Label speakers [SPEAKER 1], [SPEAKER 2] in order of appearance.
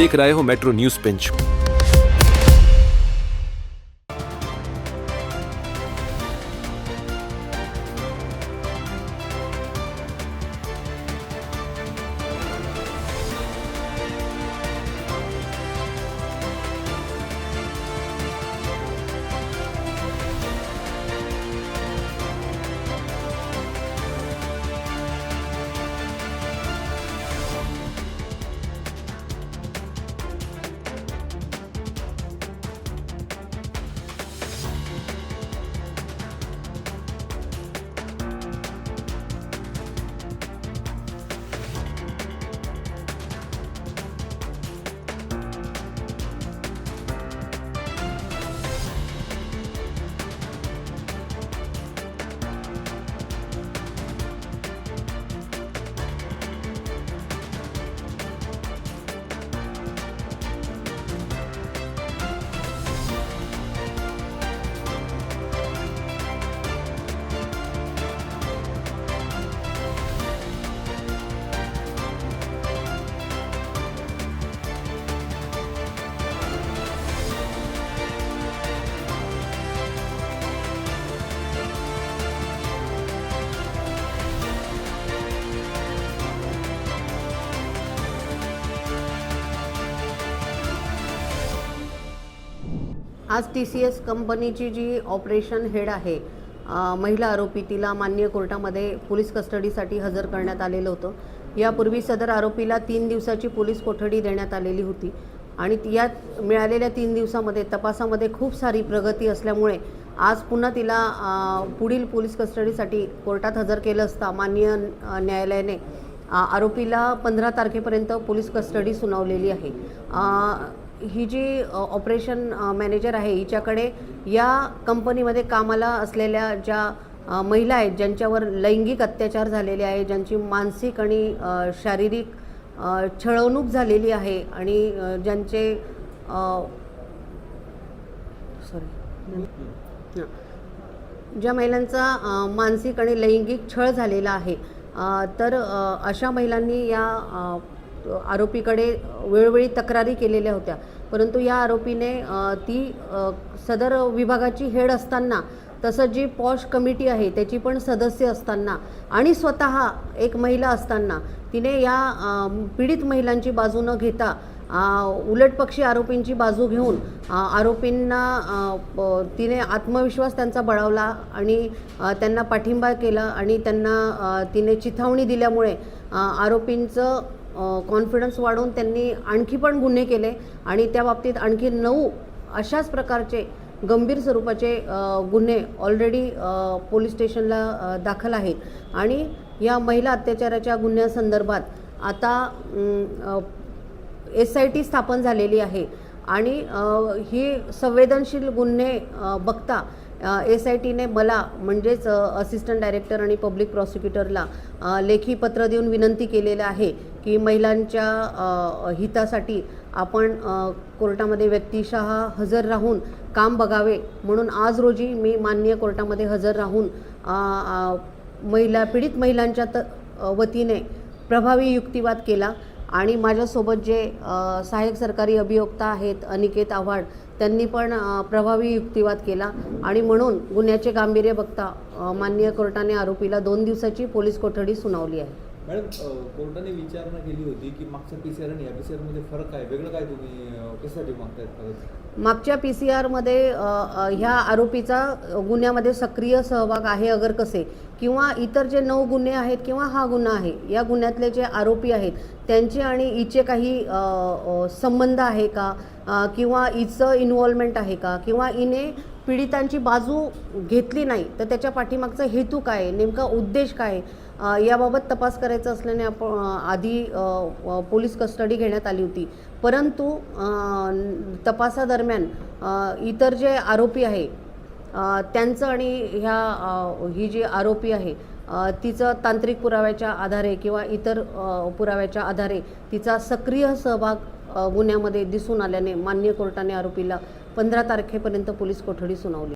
[SPEAKER 1] देख रहे हो मेट्रो न्यूज पिंच।
[SPEAKER 2] आज TCS कंपनीची जी ऑपरेशन हेड आहे महिला आरोपी तिला माननीय कोर्टामध्ये पोलीस कस्टडीसाठी हजर करण्यात आलेलं होतं। यापूर्वी सदर आरोपीला 3 दिवसाची पोलीस कोठडी देण्यात आलेली होती आणि यात मिळालेल्या 3 दिवसामध्ये तपासामध्ये खूप सारी प्रगती असल्यामुळे आज पुन्हा तिला पुढील पोलीस कस्टडीसाठी कोर्टात हजर केलं असता माननीय न्यायालयाने आरोपीला 15 तारखेपर्यंत पोलीस कस्टडी सुनावलेली आहे। ही जी ऑपरेशन मॅनेजर आहे हिच्याकडे या कंपनीमध्ये कामाला असलेल्या ज्या महिला आहेत ज्यांच्यावर लैंगिक अत्याचार झालेले आहे, ज्यांची मानसिक आणि शारीरिक छळवणूक झालेली आहे आणि ज्यांचे ज्या महिलांचा मानसिक आणि लैंगिक छळ झालेला आहे तर अशा महिलांनी या आरोपीकडे वेळोवेळी तक्रारी केलेल्या होत्या, परंतु या आरोपीने ती सदर विभागाची हेड असताना तसंच जी पॉश कमिटी आहे त्याची पण सदस्य असताना आणि स्वतः एक महिला असताना तिने या पीडित महिलांची बाजू न घेता उलटपक्षी आरोपींची बाजू घेऊन आरोपींना तिने आत्मविश्वास त्यांचा बळावला आणि त्यांना पाठिंबा केला आणि त्यांना तिने चिथावणी दिल्यामुळे आरोपींचं कॉन्फिडन्स वाढवून त्यांनी आणखी पण गुन्हे केले आणि त्या बाबतीत आणखी 9 अशाच प्रकारचे गंभीर स्वरूपाचे गुन्हे ऑलरेडी पोलीस स्टेशनला दाखल आहेत आणि या महिला अत्याचाराच्या गुन्ह्यासंदर्भात आता SIT स्थापन झालेली आहे आणि ही संवेदनशील गुन्हे बघता SITने मला म्हणजेच असिस्टंट डायरेक्टर आणि पब्लिक प्रॉसिक्युटरला लेखी पत्र देऊन विनंती केलेलं आहे की महिलांच्या हितासाठी आपण कोर्टामध्ये व्यक्तिशः हजर राहून काम बघावे, म्हणून आज रोजी मी माननीय कोर्टामध्ये हजर राहून पीडित महिलांच्या वतीने प्रभावी युक्तिवाद केला आणि माझ्यासोबत जे सहाय्यक सरकारी अभियोक्ता आहेत अनिकेत आव्हाड त्यांनी पण प्रभावी युक्तिवाद केला आणि म्हणून गुन्ह्याचे गांभीर्य बघता माननीय कोर्टाने आरोपीला 2 दिवसाची पोलीस कोठडी सुनावली आहे।
[SPEAKER 3] मॅडम, कोर्टाने विचारणा केली होती की मागच्या PCR आणि या PCR मध्ये फरक आहे, वेगळं काय तुम्ही कशासाठी मागतायत?
[SPEAKER 2] मागच्या PCR मध्ये ह्या आरोपीचा गुन्ह्यामध्ये सक्रिय सहभाग आहे अगर कसे किंवा इतर जे 9 गुन्हे आहेत किंवा हा गुन्हा आहे या गुन्ह्यातले जे आरोपी आहेत त्यांचे आणि हिचे काही संबंध आहे का किंवा हिचं इन्व्हॉल्वमेंट आहे का किंवा हिने पीडितांची बाजू घेतली नाही तर त्याच्या पाठीमागचा हेतू काय, नेमका उद्देश काय याबाबत तपास करायचा असल्याने आपण आधी पोलीस कस्टडी घेण्यात आली होती, परंतु तपासादरम्यान इतर जे आरोपी आहे त्यांचं आणि ही जी आरोपी आहे तिचं तांत्रिक पुराव्याच्या आधारे किंवा इतर पुराव्याच्या आधारे तिचा सक्रिय सहभाग गुन्ह्यामध्ये दिसून आल्याने माननीय कोर्टाने आरोपीला 15 तारखेपर्यंत पोलीस कोठडी सुनावली।